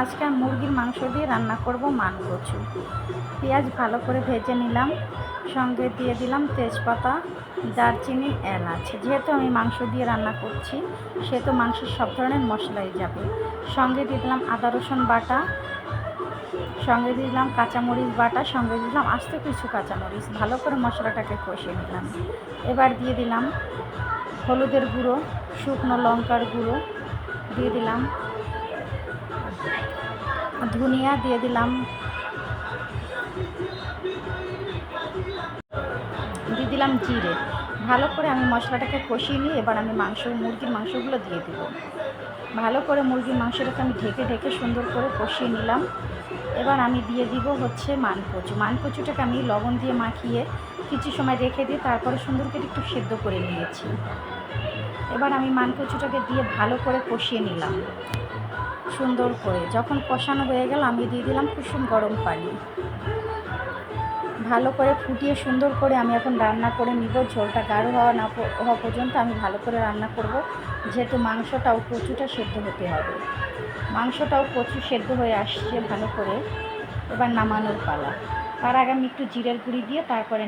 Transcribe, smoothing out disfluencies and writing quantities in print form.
আজকে আমি মুরগির মাংস দিয়ে রান্না করব মান কচু। পেঁয়াজ ভালো করে ভেজে নিলাম, সঙ্গে দিয়ে দিলাম তেজপাতা, দারচিনি, এলাচ। যেহেতু আমি মাংস দিয়ে রান্না করছি সেহেতু মাংসের সব ধরনের মশলাই যাবে। সঙ্গে দিয়ে দিলাম আদা রসুন বাটা, সঙ্গে দিয়ে দিলাম কাঁচামরিচ বাটা, সঙ্গে দিলাম আস্ত কিছু কাঁচামরিচ। ভালো করে মশলাটাকে কষিয়ে নিলাম। এবার দিয়ে দিলাম হলুদের গুঁড়ো, শুকনো লঙ্কার গুঁড়ো, দিয়ে দিলাম ধনিয়া, দিয়ে দিলাম জিরে। ভালো করে আমি মশলাটাকে কষিয়ে নিয়ে এবার আমি মুরগির মাংসগুলো দিয়ে দেব। ভালো করে মুরগির মাংসটাকে আমি ঢেকে ঢেকে সুন্দর করে কষিয়ে নিলাম। এবার আমি দিয়ে দিব মানকচুটাকে আমি লবণ দিয়ে মাখিয়ে কিছু সময় রেখে দিয়ে তারপরে সুন্দর করে একটু সেদ্ধ করে নিয়েছি। এবার আমি মানকচুটাকে দিয়ে ভালো করে কষিয়ে নিলাম সুন্দর করে। যখন কষানো হয়ে গেল আমি দিয়ে দিলাম কুসুম গরম পানি। ভালো করে ফুটিয়ে সুন্দর করে আমি এখন রান্না করে নিব। ঝোলটা গাঢ় হওয়া পর্যন্ত আমি ভালো করে রান্না করব, যেহেতু মাংসটাও কচুটা সেদ্ধ হতে হবে। মাংসটাও কচু সেদ্ধ হয়ে আসছে ভালো করে। এবার নামানোর পালা। তার আগে আমি একটু জিরের গুঁড়ি দিয়ে তারপরে